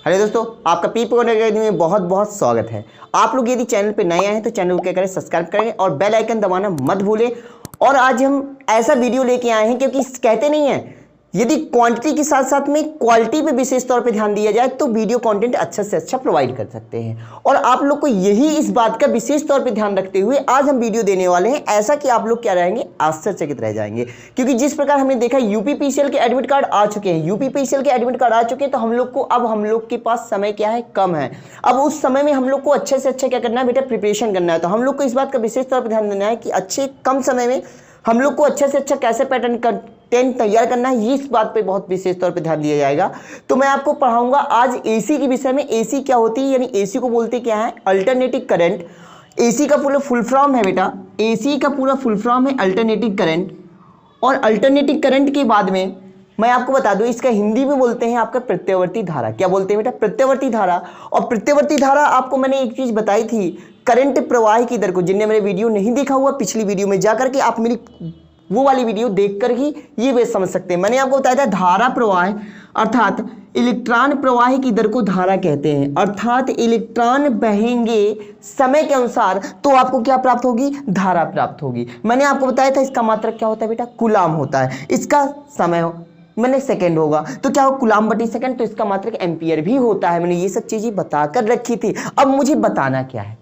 Hello दोस्तों, आपका P point academy में बहुत बहुत स्वागत है। आप लोग यदि चैनल पे नए आए हैं तो चैनल को क्या करें, सब्सक्राइब करें और बेल आइकन दबाना मत भूलें। और आज हम ऐसा वीडियो लेके आए हैं क्योंकि कहते नहीं हैं, यदि क्वांटिटी के साथ साथ में क्वालिटी पे विशेष तौर पे ध्यान दिया जाए तो वीडियो कंटेंट अच्छा से अच्छा प्रोवाइड कर सकते हैं। और आप लोग को यही इस बात का विशेष तौर पे ध्यान रखते हुए आज हम वीडियो देने वाले हैं, ऐसा कि आप लोग क्या रहेंगे, आश्चर्यचकित रह जाएंगे। क्योंकि जिस प्रकार हमने देखा यूपीपीसीएल के एडमिट कार्ड आ चुके हैं, यूपीपीसीएल के एडमिट कार्ड आ चुके हैं, तो हम लोग को अब हम लोग के पास समय क्या है, कम है। अब उस समय में हम लोग को अच्छे से अच्छा क्या करना है बेटा, प्रिपरेशन करना है। तो हम लोग को इस बात का विशेष तौर पर ध्यान देना है कि अच्छे कम समय में हम लोग को अच्छा से अच्छा कैसे पैटर्न कंटेंट तैयार करना है, इस बात पे बहुत विशेष तौर पे ध्यान दिया जाएगा। तो मैं आपको पढ़ाऊंगा आज एसी के विषय में। एसी क्या होती है, यानी एसी को बोलते क्या है, अल्टरनेटिंग करंट। एसी का पूरा फुल फॉर्म है बेटा, एसी का पूरा फुल फॉर्म है अल्टरनेटिंग करंट। और अल्टरनेटिंग करंट के बाद में मैं आपको बता दूं, इसका हिंदी में बोलते हैं आपका प्रत्यावर्ती धारा। क्या बोलते हैं बेटा, प्रत्यावर्ती धारा। और प्रत्यावर्ती धारा आपको मैंने एक चीज बताई थी, करंट प्रवाह की दर को। जिनने मेरे वीडियो नहीं देखा हुआ, पिछली वीडियो में जाकर के आप मेरी वो वाली वीडियो देखकर ही ये वे समझ सकते हैं। मैंने आपको बताया था धारा प्रवाह अर्थात इलेक्ट्रॉन प्रवाह की दर को धारा कहते हैं। अर्थात इलेक्ट्रॉन बहेंगे समय के अनुसार तो आपको क्या प्राप्त होगी, धारा प्राप्त होगी। मैंने आपको बताया था इसका मात्रक क्या होता है बेटा, कूलाम होता है। इसका समय मैंने सेकंड होगा तो क्या हो, कूलाम बटी सेकंड। तो इसका मात्रक एम्पियर भी होता है। मैंने ये सब चीजें बताकर रखी थी। अब मुझे बताना क्या है,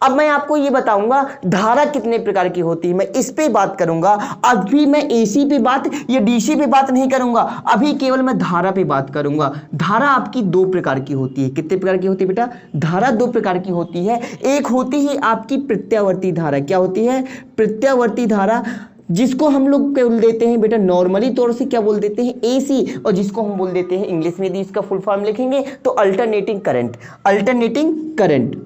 अब मैं आपको ये बताऊंगा धारा कितने प्रकार की होती है, मैं इस पे बात करूंगा। अभी मैं एसी पे बात या डीसी पे बात नहीं करूंगा, अभी केवल मैं धारा पे बात करूंगा। धारा आपकी दो प्रकार की होती है। कितने प्रकार की होती है बेटा, धारा दो प्रकार की होती है। एक होती है आपकी प्रत्यावर्ती धारा। क्या होती है, प्रत्यावर्ती धारा, जिसको हम लोग बोल देते हैं बेटा नॉर्मली तौर से क्या बोल देते हैं, एसी। और जिसको हम बोल देते हैं इंग्लिश में यदि इसका फुल फॉर्म लिखेंगे तो alternating current. Alternating current,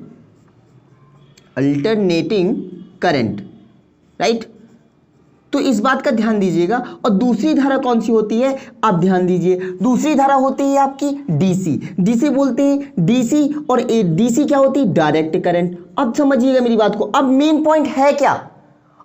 alternating current, right. तो इस बात का ध्यान दीजिएगा। और दूसरी धारा कौन सी होती है, आप ध्यान दीजिए। दूसरी धारा होती है आपकी डीसी। डीसी बोलते हैं डीसी। और डीसी क्या होती है, डायरेक्ट करंट। अब समझिएगा मेरी बात को। अब मेन पॉइंट है क्या,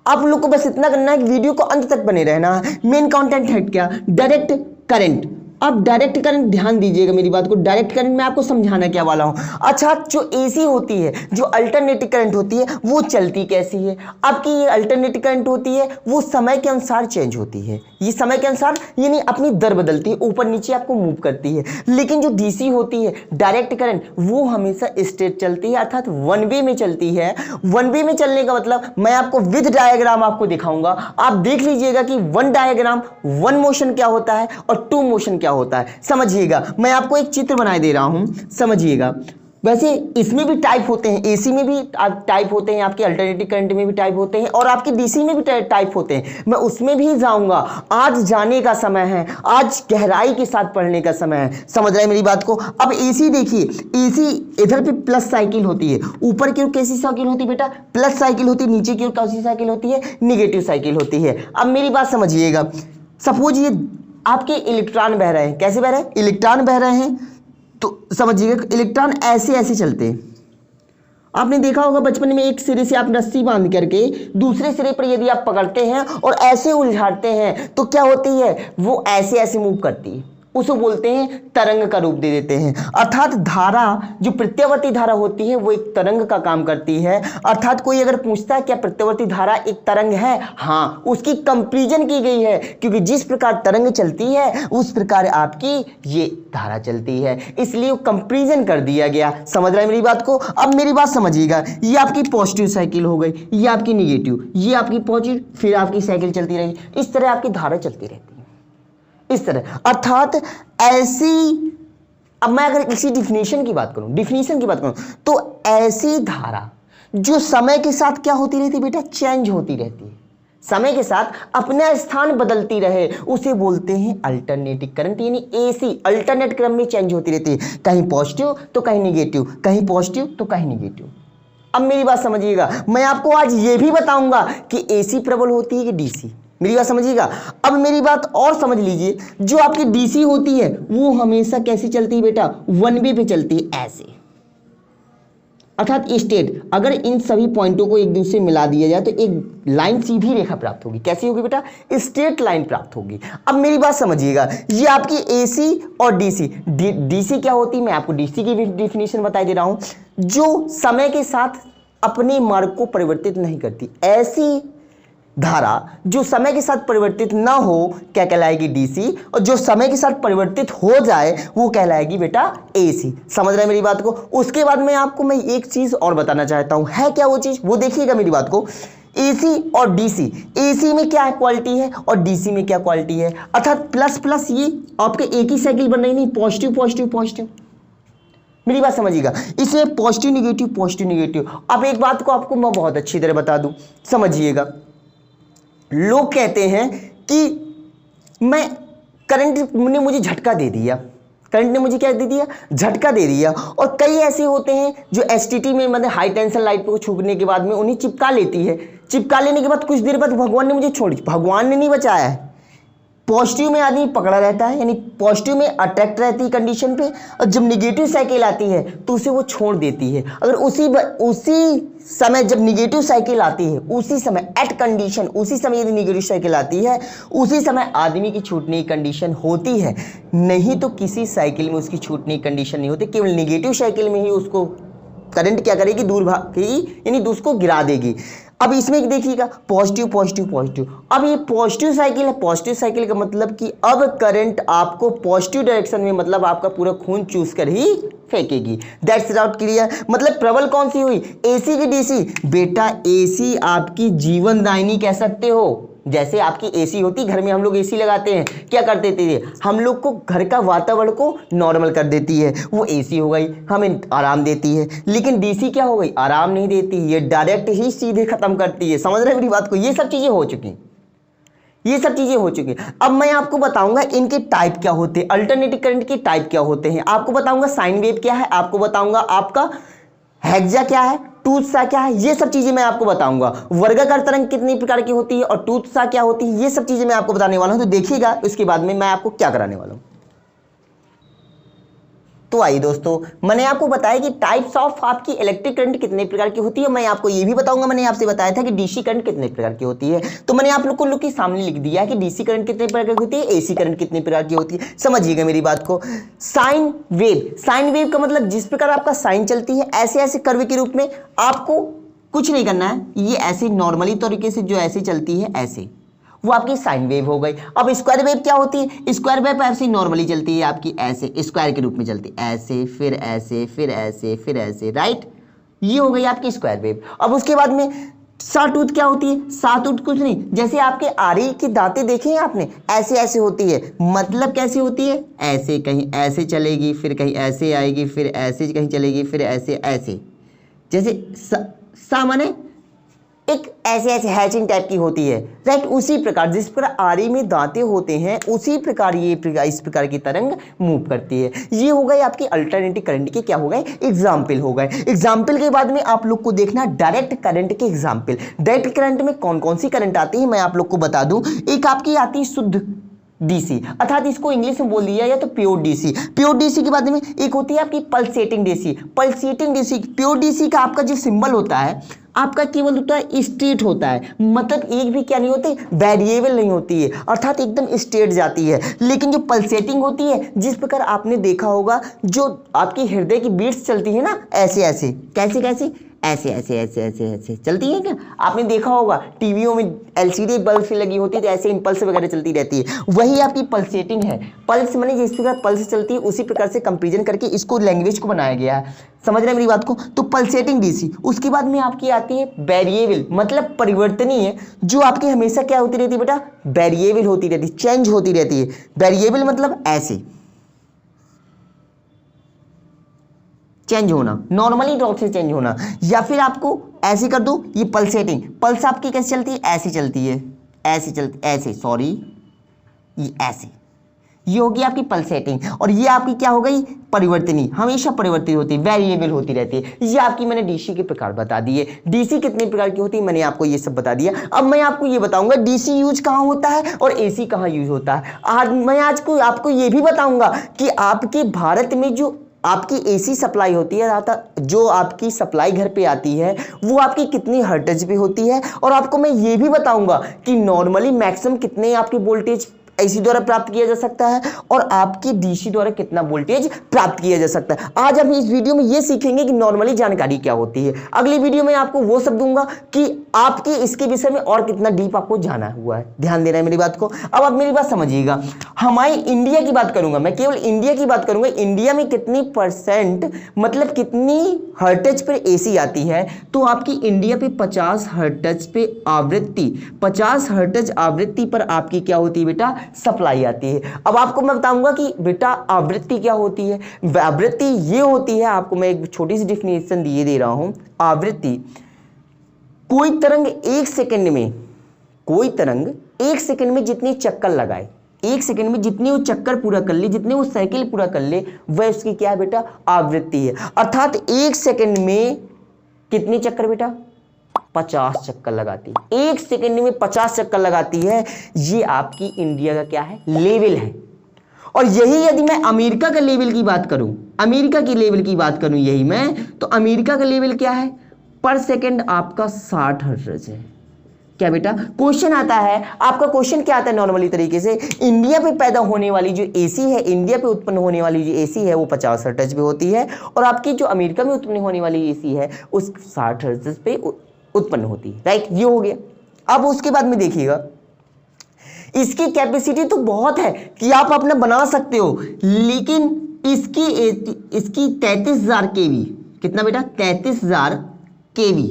आप लोग को बस इतना करना है कि वीडियो को अंत तक बने रहना है। मेन कंटेंट है क्या, डायरेक्ट करंट। अब डायरेक्ट करंट, ध्यान दीजिएगा मेरी बात को। डायरेक्ट करंट में आपको समझाना क्या वाला हूं। अच्छा, जो एसी होती है, जो अल्टरनेटिव करंट होती है, वो चलती कैसी है। आपकी ये अल्टरनेटिव करंट होती है, वो समय के अनुसार चेंज होती है। ये समय के अनुसार यानी अपनी दर बदलती है, ऊपर नीचे आपको मूव करती है। लेकिन जो डीसी होती है, डायरेक्ट करंट, वो हमेशा स्ट्रेट चलती है, अर्थात वन वे में चलती है। वन वे में चलने का मतलब मैं आपको विद डायग्राम आपको दिखाऊंगा। आप देख लीजिएगा कि वन डायग्राम, वन मोशन क्या होता है और टू मोशन क्या होता है। समझिएगा, मैं आपको एक चित्र बनाए दे रहा हूं, समझिएगा। वैसे इसमें भी टाइप होते हैं, एसी में भी टाइप होते हैं, आपके अल्टरनेटिव करंट में भी टाइप होते हैं, और आपके डीसी में भी टाइप होते हैं। मैं उसमें भी जाऊंगा। आज जाने का समय है, आज गहराई के साथ पढ़ने का समय है। समझ रहे हैं मेरी बात को। अब एसी देखिए, एसी इधर पे प्लस साइकिल होती है, ऊपर की ओर कैसी साइकिल होती है बेटा, प्लस साइकिल होती है, नीचे की ओर कैसी साइकिल होती है, निगेटिव साइकिल होती है। अब मेरी बात समझिएगा। सपोज ये आपके इलेक्ट्रॉन बह रहे हैं, कैसे बह रहे हैं, इलेक्ट्रॉन बह रहे हैं। तो समझिएगा इलेक्ट्रॉन ऐसे ऐसे चलते हैं। आपने देखा होगा बचपन में, एक सिरे से आप रस्सी बांध करके दूसरे सिरे पर यदि आप पकड़ते हैं और ऐसे उलझाते हैं तो क्या होती है, वो ऐसे ऐसे मूव करती है। उसको बोलते हैं तरंग का रूप दे देते हैं। अर्थात धारा, जो प्रत्यावर्ती धारा होती है, वो एक तरंग का काम करती है। अर्थात कोई अगर पूछता है क्या प्रत्यावर्ती धारा एक तरंग है, हाँ, उसकी कंपैरिजन की गई है। क्योंकि जिस प्रकार तरंग चलती है उस प्रकार आपकी ये धारा चलती है, इसलिए कंपैरिजन कर दिया गया। समझ रहे हैं मेरी बात को। अब मेरी बात समझिएगा, ये आपकी पॉजिटिव साइकिल हो गई, ये आपकी निगेटिव, ये आपकी पॉजिटिव, फिर आपकी साइकिल चलती रहेगी। इस तरह आपकी धारा चलती रहती है, इस तरह। अर्थात ऐसी, अब मैं अगर इसी डिफिनेशन की बात करूं, डिफिनेशन की बात करूं, तो ऐसी धारा जो समय के साथ क्या होती रहती है बेटा, चेंज होती रहती है, समय के साथ अपना स्थान बदलती रहे, उसे बोलते हैं अल्टरनेटिव करंट। यानी एसी अल्टरनेट क्रम में चेंज होती रहती है, कहीं पॉजिटिव तो कहीं निगेटिव, कहीं पॉजिटिव तो कहीं निगेटिव। अब मेरी बात समझिएगा, मैं आपको आज ये भी बताऊंगा कि एसी प्रबल होती है कि डीसी। मेरी बात समझिएगा। अब मेरी बात और समझ लीजिए, जो आपकी डीसी होती है वो हमेशा कैसी चलती है बेटा, वन वे पे चलती है, ऐसे। अर्थात स्टेट, अगर इन सभी पॉइंटों को एक दूसरे से मिला दिया जाए तो एक लाइन सीधी रेखा प्राप्त होगी। कैसी होगी बेटा? स्ट्रेट लाइन प्राप्त होगी। अब मेरी बात समझिएगा, ये आपकी एसी और डीसी, डीसी क्या होती है, मैं आपको डीसी की डिफिनेशन बता दे रहा हूं, जो समय के साथ अपने मार्ग को परिवर्तित नहीं करती। ऐसी धारा जो समय के साथ परिवर्तित ना हो क्या कहलाएगी? डीसी, और जो समय के साथ परिवर्तित हो जाए वो कहलाएगी बेटा एसी। समझ रहे हैं मेरी बात को? उसके बाद में आपको मैं एक चीज और बताना चाहता हूं, है क्या वो चीज, वो देखिएगा मेरी बात को। एसी और डीसी, एसी में क्या क्वालिटी है और डीसी में क्या क्वालिटी है, अर्थात प्लस प्लस ये आपके एक ही साइकिल बन रही नहीं, पॉजिटिव पॉजिटिव पॉजिटिव। मेरी बात समझिएगा, इसमें पॉजिटिव निगेटिव पॉजिटिव निगेटिव। अब एक बात को आपको मैं बहुत अच्छी तरह बता दूं, समझिएगा। लोग कहते हैं कि मैं करंट ने मुझे झटका दे दिया, करंट ने मुझे क्या दे दिया? झटका दे दिया। और कई ऐसे होते हैं जो एसटीटी में मतलब हाई टेंशन लाइट को छूने के बाद में उन्हें चिपका लेती है, चिपका लेने के बाद कुछ देर बाद भगवान ने मुझे छोड़, भगवान ने नहीं बचाया है। पॉजिटिव में आदमी पकड़ा रहता है, यानी पॉजिटिव में अट्रैक्ट रहती है कंडीशन पे, और जब निगेटिव साइकिल आती है तो उसे वो छोड़ देती है। अगर उसी समय जब निगेटिव साइकिल आती है, उसी समय एट कंडीशन, उसी समय यदि निगेटिव साइकिल आती है, उसी समय आदमी की छूटने की कंडीशन होती है। नहीं तो किसी साइकिल में उसकी छूटने की कंडीशन नहीं होती, केवल निगेटिव साइकिल में ही उसको करंट क्या करेगी? दूर भागेगी, यानी उसको गिरा देगी। अब इसमें देखिएगा पॉजिटिव पॉजिटिव पॉजिटिव। अब ये पॉजिटिव साइकिल है, पॉजिटिव साइकिल का मतलब कि अब करंट आपको पॉजिटिव डायरेक्शन में, मतलब आपका पूरा खून चूस कर ही फेंकेगी। That's doubt clear. मतलब प्रबल कौन सी हुई? एसी की डीसी? बेटा एसी आपकी जीवनदायिनी कह सकते हो। जैसे आपकी एसी होती, घर में हम लोग एसी लगाते हैं, क्या करते थे? हम लोग को घर का वातावरण को नॉर्मल कर देती है, वो एसी हो गई, हमें आराम देती है। लेकिन डीसी क्या हो गई? आराम नहीं देती, ये डायरेक्ट ही सीधे खत्म करती है। समझ रहे हैं मेरी बात को? ये सब चीजें हो चुकी, ये सब चीजें हो चुकी। अब मैं आपको बताऊंगा इनके टाइप क्या होते हैं, अल्टरनेटिव करंट के टाइप क्या होते हैं। आपको बताऊंगा साइन वेव क्या है, आपको बताऊंगा आपका हेक्सा क्या है, टूथ सा क्या है, ये सब चीजें मैं आपको बताऊंगा। वर्गाकार तरंग कितनी प्रकार की होती है और टूथ सा क्या होती है, ये सब चीजें मैं आपको बताने वाला हूं। तो देखिएगा उसके बाद में मैं आपको क्या कराने वाला हूं। तो आइए दोस्तों, मैंने आपको बताया कि टाइप्स ऑफ आपकी इलेक्ट्रिक करंट कितने प्रकार की होती है। मैं आपको ये भी बताऊंगा, मैंने आपसे बताया था कि डीसी करंट कितने प्रकार की होती है। तो मैंने आप लोग के सामने लिख दिया है कि डीसी करंट कितने प्रकार की होती है, एसी करंट कितने प्रकार की होती है। समझिएगा मेरी बात को। साइन वेव, साइन वेव का मतलब जिस प्रकार आपका साइन चलती है ऐसे ऐसे कर्व के रूप में, आपको कुछ नहीं करना है, ये ऐसे नॉर्मली तरीके से जो ऐसे चलती है ऐसे, वो आपकी साइन वेव हो गई। अब स्क्वायर वेव क्या होती है? स्क्वायर वेव ऐसे नॉर्मली चलती है आपकी ऐसे, स्क्वायर के रूप में चलती है ऐसे, फिर ऐसे, फिर ऐसे, फिर ऐसे, राइट। ये हो गई आपकी स्क्वायर वेव। अब उसके बाद में साटूथ क्या होती है? साटूथ कुछ नहीं, जैसे आपके आरी की दांतें देखे हैं आपने, ऐसे ऐसे होती है। मतलब कैसे होती है? ऐसे, कहीं ऐसे चलेगी, फिर कहीं ऐसे आएगी, फिर ऐसे कहीं चलेगी, फिर ऐसे ऐसे, जैसे सामान्य एक ऐसे ऐसे हैचिंग टाइप की होती है, राइट। उसी प्रकार जिस प्रकार आरी में दांतें होते हैं, उसी प्रकार ये इस प्रकार की तरंग मूव करती है। ये हो गए आपकी अल्टरनेटिव करंट के क्या हो गए? एग्जाम्पल हो गए। एग्जाम्पल के बाद में आप लोग को देखना डायरेक्ट करंट के एग्जाम्पल। डायरेक्ट करंट में कौन कौन सी करंट आती है मैं आप लोग को बता दूं। एक आपकी आती है शुद्ध डीसी, अर्थात इसको इंग्लिश में बोल दिया या तो प्योर डीसी। प्योर डीसी के बाद में एक होती है आपकी pulsating DC. Pulsating DC, pure DC का आपका जो सिंबल होता है आपका केवल होता है स्ट्रेट होता है, मतलब एक भी क्या नहीं होती, वेरिएबल नहीं होती है, अर्थात एकदम स्ट्रेट जाती है। लेकिन जो पल्सेटिंग होती है, जिस प्रकार आपने देखा होगा जो आपकी हृदय की बीट्स चलती है ना, ऐसे ऐसे, कैसे कैसे, ऐसे ऐसे ऐसे ऐसे ऐसे चलती है। क्या आपने देखा होगा टीवियों में एलसीडी बल्ब से लगी होती है तो ऐसे इंपल्स वगैरह चलती रहती है, वही आपकी पल्सेटिंग है। पल्स माने जिस प्रकार पल्स चलती है उसी प्रकार से कंपेरिजन करके इसको लैंग्वेज को बनाया गया है। समझ रहे हैं मेरी बात को? तो पल्सेटिंग डीसी। उसके बाद में आपकी आती है वेरिएबल, मतलब परिवर्तनीय, जो आपकी हमेशा क्या होती रहती है बेटा? वेरिएबल होती रहती है, चेंज होती रहती है। वेरिएबल मतलब ऐसे चेंज होना, नॉर्मली डॉट से चेंज होना, या फिर आपको ऐसे कर दो, ये पल्सेटिंग। पल्स आपकी कैसे चलती है? ऐसे चलती है, ऐसे चलती, ऐसे, सॉरी, ये ऐसे, ये होगी आपकी पल्सेटिंग। और ये आपकी क्या हो गई? परिवर्तनी, हमेशा परिवर्तित होती है, वेरिएबल होती रहती है। ये आपकी मैंने डीसी के प्रकार बता दिए। डीसी कितने प्रकार की होती है मैंने आपको ये सब बता दिया। अब मैं आपको ये बताऊंगा डीसी यूज कहाँ होता है और एसी कहाँ यूज होता है। आज मैं आपको ये भी बताऊंगा कि आपके भारत में जो आपकी एसी सप्लाई होती है, जो आपकी सप्लाई घर पे आती है वो आपकी कितनी हर्ट्ज पे होती है, और आपको मैं ये भी बताऊंगा कि नॉर्मली मैक्सिमम कितने आपकी वोल्टेज एसी द्वारा प्राप्त किया जा सकता है और आपकी डीसी द्वारा कितना वोल्टेज प्राप्त किया जा सकता है। आज हम इस वीडियो में ये सीखेंगे कि नॉर्मली जानकारी क्या होती है। अगली वीडियो में आपको वो सब दूंगा कि आपकी इसके विषय में और कितना डीप आपको जाना हुआ है। ध्यान देना है मेरी बात को। अब आप मेरी बात समझिएगा, हमारी इंडिया की बात करूंगा मैं, केवल इंडिया की बात करूंगा। इंडिया में कितनी परसेंट मतलब कितनी हर्ट्ज पर एसी आती है, तो आपकी इंडिया पे 50 हर्ट्ज पे आवृत्ति, 50 हर्ट्ज आवृत्ति पर आपकी क्या होती है बेटा, सप्लाई आती है। अब आपको मैं बताऊंगा कि बेटा आवृत्ति क्या होती है। आवृत्ति ये होती है, आपको मैं एक छोटी सी डिफिनेशन दिए दे रहा हूं। आवृत्ति, कोई तरंग एक सेकंड में, कोई तरंग एक सेकंड में जितनी चक्कर लगाए, एक सेकंड में जितनी वो चक्कर पूरा कर ले, जितने वो साइकिल पूरा कर ले, वह उसकी क्या है बेटा, आवृत्ति है। अर्थात एक सेकंड में कितनी चक्कर बेटा, 50 चक्कर लगाती है। एक सेकंड में 50 चक्कर लगाती है। ये आपकी इंडिया का क्या है, लेवल है। और यही यदि मैं अमेरिका का लेवल की बात करूं, अमेरिका की लेवल की बात करूं यही मैं, तो अमेरिका का लेवल क्या है, पर सेकंड आपका 60 हर्ट्ज है। क्या बेटा, क्वेश्चन आता है आपका, क्वेश्चन क्या आता है नॉर्मली तरीके से, इंडिया पे पैदा होने वाली जो एसी है, इंडिया पे उत्पन्न होने वाली जो एसी है वो 50 हर्ट्ज पे होती है, और आपकी जो अमेरिका में उत्पन्न होने वाली एसी है उस 60 हर्ट्ज पे उत्पन्न होती है। राइट, ये हो गया। अब उसके बाद में देखिएगा, इसकी कैपेसिटी तो बहुत है कि आप अपना बना सकते हो, लेकिन इसकी 33,000 केवी, कितना बेटा, 33,000 केवी,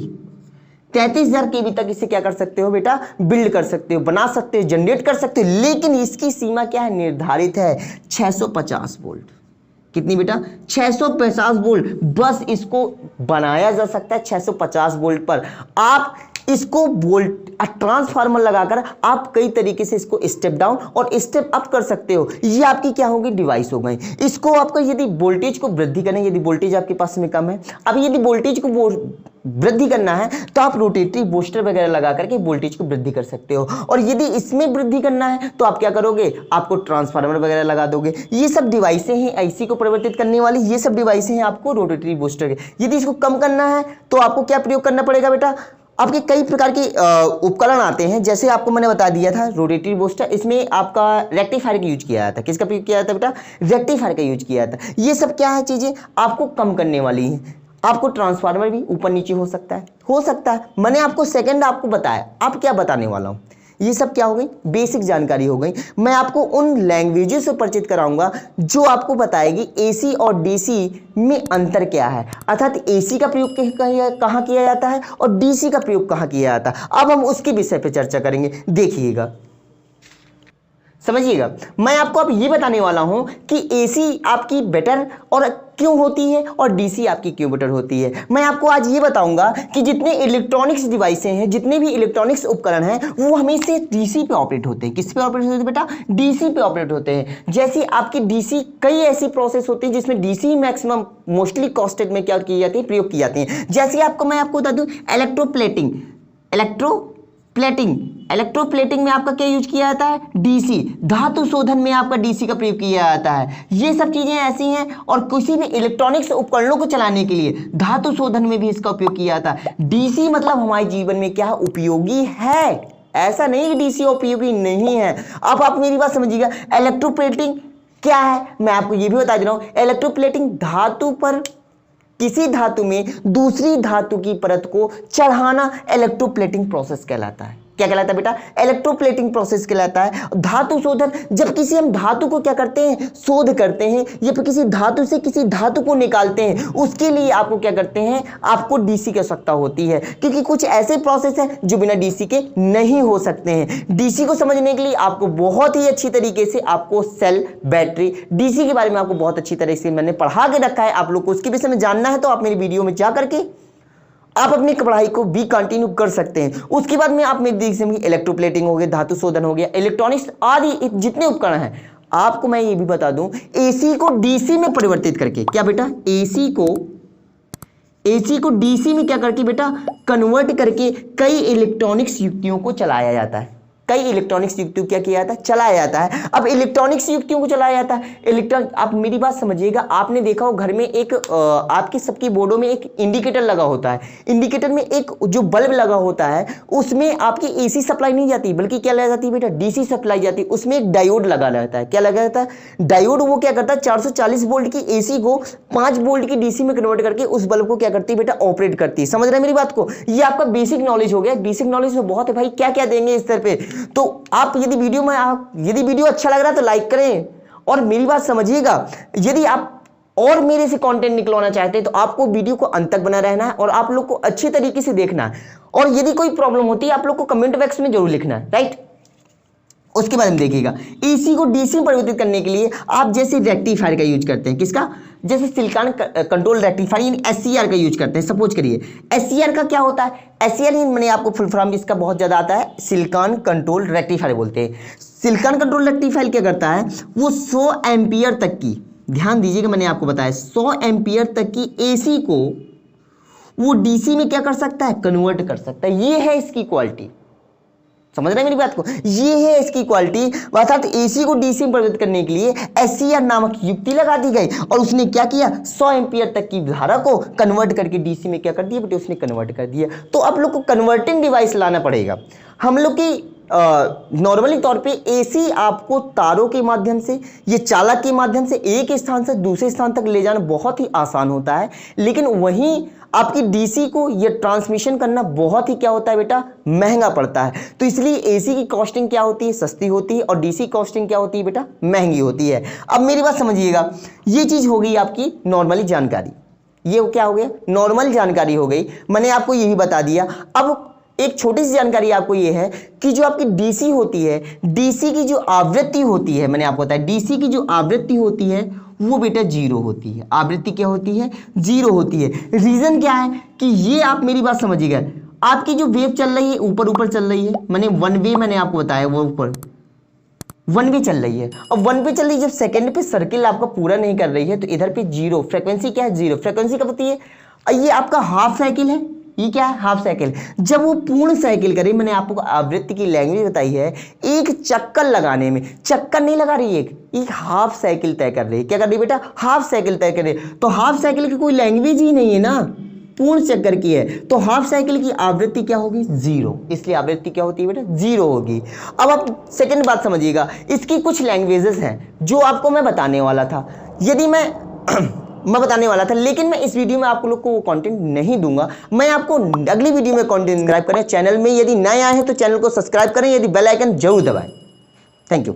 33,000 केवी तक इसे क्या कर सकते हो बेटा, बिल्ड कर सकते हो, बना सकते हो, जनरेट कर सकते हो। लेकिन इसकी सीमा क्या है, निर्धारित है 650 वोल्ट। कितनी बेटा, 650 वोल्ट, बस इसको बनाया जा सकता है 650 वोल्ट पर। आप इसको वोल्ट ट्रांसफार्मर लगाकर आप कई तरीके से इसको स्टेप डाउन और स्टेप अप कर सकते हो। ये आपकी क्या होगी, डिवाइस हो गई। इसको आपको यदि वोल्टेज को वृद्धि करना है, यदि वोल्टेज आपके पास में कम है, अब यदि वोल्टेज को वृद्धि करना है तो आप रोटेटरी बूस्टर वगैरह लगा करके वोल्टेज को वृद्धि कर सकते हो। और यदि इसमें वृद्धि करना है तो आप क्या करोगे, आपको ट्रांसफार्मर वगैरह लगा दोगे। ये सब डिवाइसें हैं एसी को परिवर्तित करने वाली, ये सब डिवाइसें हैं आपको रोटेटरी बूस्टर के। यदि इसको कम करना है तो आपको क्या प्रयोग करना पड़ेगा बेटा, आपके कई प्रकार के उपकरण आते हैं, जैसे आपको मैंने बता दिया था रोटेटरी बूस्टर, इसमें आपका रेक्टिफायर का यूज किया जाता है। किसका प्रयोग किया जाता है बेटा, रेक्टिफायर का यूज किया जाता है। ये सब क्या है, चीजें आपको कम करने वाली हैं। आपको ट्रांसफार्मर भी ऊपर नीचे हो सकता है, हो सकता है। मैंने आपको सेकंड आपको बताया, अब क्या बताने वाला हूं, ये सब क्या हो गई, बेसिक जानकारी हो गई। मैं आपको उन लैंग्वेजेस से परिचित कराऊंगा जो आपको बताएगी एसी और डीसी में अंतर क्या है, अर्थात एसी का प्रयोग कहाँ किया जाता है और डीसी का प्रयोग कहाँ किया जाता है। अब हम उसके विषय पर चर्चा करेंगे, देखिएगा, समझिएगा। मैं आपको अब ये बताने वाला हूं कि एसी आपकी बेटर और क्यों होती है और डीसी आपकी क्यों बेटर होती है। मैं आपको आज ये बताऊंगा कि जितने इलेक्ट्रॉनिक्स डिवाइसें हैं, जितने भी इलेक्ट्रॉनिक्स उपकरण हैं, वो हमेशा डीसी पे ऑपरेट होते हैं। किस पे ऑपरेट होते हैं बेटा, डीसी पे ऑपरेट होते हैं। जैसे आपकी डीसी, कई ऐसी प्रोसेस होती है जिसमें डीसी मैक्सिमम मोस्टली कॉस्टेड में क्या की जाती है, प्रयोग की जाती है। जैसे आपको मैं आपको बता दूं, इलेक्ट्रोप्लेटिंग में आपका क्या यूज किया जाता है, डीसी। धातु शोधन में आपका डीसी का प्रयोग किया जाता है। ये सब चीजें ऐसी हैं, और किसी भी इलेक्ट्रॉनिक्स उपकरणों को चलाने के लिए धातु शोधन में भी इसका उपयोग किया जाता है। डीसी मतलब हमारे जीवन में क्या उपयोगी है, ऐसा नहीं कि डीसी उपयोगी नहीं है। अब आप मेरी बात समझिएगा, इलेक्ट्रोप्लेटिंग क्या है मैं आपको ये भी बता दे रहा हूं। इलेक्ट्रोप्लेटिंग धातु पर, किसी धातु में दूसरी धातु की परत को चढ़ाना इलेक्ट्रोप्लेटिंग प्रोसेस कहलाता है। क्या कहलाता है बेटा, इलेक्ट्रोप्लेटिंग प्रोसेस कहलाता है। धातु शोधन, जब किसी हम धातु को क्या करते हैं, शोध करते हैं, या फिर किसी धातु से किसी धातु को निकालते हैं, उसके लिए आपको क्या करते हैं, आपको डीसी की आवश्यकता होती है, क्योंकि कुछ ऐसे प्रोसेस हैं जो बिना डीसी के नहीं हो सकते हैं। डीसी को समझने के लिए आपको बहुत ही अच्छी तरीके से आपको सेल, बैटरी, डीसी के बारे में आपको बहुत अच्छी तरह से मैंने पढ़ा के रखा है। आप लोग को उसके विषय में जानना है तो आप मेरी वीडियो में जा करके आप अपनी पढ़ाई को भी कंटिन्यू कर सकते हैं। उसके बाद में आप मेरी देखिए, इलेक्ट्रोप्लेटिंग हो गया, धातु शोधन हो गया, इलेक्ट्रॉनिक्स आदि जितने उपकरण हैं, आपको मैं ये भी बता दूं, एसी को डीसी में परिवर्तित करके, क्या बेटा, एसी को डीसी में क्या करके बेटा, कन्वर्ट करके कई इलेक्ट्रॉनिक्स युक्तियों को चलाया जाता है। कई इलेक्ट्रॉनिक्स युक्तियों क्या किया जाता है, चलाया जाता है। अब इलेक्ट्रॉनिक्स युक्तियों को चलाया जाता है, आप मेरी बात समझिएगा, आपने देखा हो घर में एक आपके सबकी बोर्डों में एक इंडिकेटर लगा होता है, इंडिकेटर में एक जो बल्ब लगा होता है उसमें आपकी एसी सप्लाई नहीं जाती बल्कि क्या लगा जाती है बेटा, डीसी सप्लाई जाती है। उसमें एक डायोड लगा रहता है, क्या लगा रहता है, डायोड। वो क्या करता है 440 वोल्ट की एसी को 5 वोल्ट की डीसी में कन्वर्ट करके उस बल्ब को क्या करती है बेटा, ऑपरेट करती है। समझ रहे हैं मेरी बात को? ये आपका बेसिक नॉलेज हो गया। बेसिक नॉलेज में बहुत है भाई, क्या क्या देंगे इस तरह पे। तो आप यदि वीडियो अच्छा लग रहा है तो लाइक करें और मेरी बात समझिएगा। यदि आप और मेरे से कंटेंट निकलवाना चाहते हैं तो आपको वीडियो को अंत तक बना रहना है और आप लोग को अच्छे तरीके से देखना है। और यदि कोई प्रॉब्लम होती है आप लोग को कमेंट बॉक्स में जरूर लिखना है, राइट। उसके बाद में देखिएगा, एसी को डीसी में परिवर्तित करने के लिए आप जैसे रेक्टिफायर का यूज करते हैं, किसका, जैसे सिलिकॉन कंट्रोल रेक्टिफायर यानी एससीआर का यूज करते हैं। सपोज करिए एससीआर का क्या होता है, एससीआर मैंने आपको फुल फॉर्म इसका बहुत ज्यादा आता है, सिलिकॉन कंट्रोल रेक्टिफायर बोलते हैं। सिलिकॉन कंट्रोल रेक्टिफायर क्या करता है, वो 100 एम्पियर तक की, ध्यान दीजिएगा मैंने आपको बताया 100 एम्पियर तक की एसी को वो डीसी में क्या कर सकता है, कन्वर्ट कर सकता है। ये है इसकी क्वालिटी, समझ रहे हैं मेरी बात को, ये है इसकी क्वालिटी। अर्थात एसी को डीसी में परिवर्तित करने के लिए एससीआर नामक युक्ति लगा दी गई और उसने क्या किया, 100 एम्पियर तक की धारा को कन्वर्ट करके डीसी में क्या कर दिया बेटे, उसने कन्वर्ट कर दिया। तो आप लोग को कन्वर्टिंग डिवाइस लाना पड़ेगा। हम लोग की नॉर्मली तौर पे एसी आपको तारों के माध्यम से, ये चालक के माध्यम से एक स्थान से दूसरे स्थान तक ले जाना बहुत ही आसान होता है, लेकिन वहीं आपकी डीसी को ये ट्रांसमिशन करना बहुत ही क्या होता है बेटा, महंगा पड़ता है। तो इसलिए एसी की कॉस्टिंग क्या होती है, सस्ती होती है और डीसी कॉस्टिंग क्या होती है बेटा, महंगी होती है। अब मेरी बात समझिएगा, ये चीज हो गई आपकी नॉर्मली जानकारी, ये क्या हो गया, नॉर्मल जानकारी हो गई, मैंने आपको यही बता दिया। अब एक छोटी सी जानकारी आपको ये है कि जो आपकी डीसी होती है, डीसी की जो आवृत्ति होती है, मैंने आपको बताया डीसी की जो आवृत्ति होती है वो बेटा 0 होती है। आवृत्ति क्या होती है, 0 होती है। रीजन क्या है कि ये आप मेरी बात समझिएगा, आपकी जो वेव चल रही है ऊपर ऊपर चल रही है, मैंने वन वे मैंने आपको बताया वो ऊपर वन वे चल रही है। और वन वे चल रही है, जब सेकंड पे सर्किल आपका पूरा नहीं कर रही है तो इधर पे 0 फ्रीक्वेंसी क्या है, 0 फ्रीक्वेंसी कब होती है, ये आपका हाफ साइकिल है, ये क्या है, हाफ साइकिल। जब वो पूर्ण साइकिल करे, मैंने आपको आवृत्ति की लैंग्वेज बताई है, एक चक्कर लगाने में, चक्कर नहीं लगा रही है, एक हाफ साइकिल तय कर रही है। क्या कर रही है बेटा, हाफ साइकिल तय कर रही है। तो हाफ साइकिल की कोई लैंग्वेज ही नहीं है ना, पूर्ण चक्कर की है, तो हाफ साइकिल की आवृत्ति क्या होगी, 0। इसलिए आवृत्ति क्या होती है बेटा, 0 होगी। अब आप सेकंड बात समझिएगा, इसकी कुछ लैंग्वेजेस हैं जो आपको मैं बताने वाला था, यदि मैं बताने वाला था, लेकिन मैं इस वीडियो में आप लोग को कंटेंट नहीं दूंगा। मैं आपको अगली वीडियो में कंटेंट सब्सक्राइब करें चैनल में, यदि नए आए हैं तो चैनल को सब्सक्राइब करें, यदि बेल आइकन जरूर दबाएं। Thank you.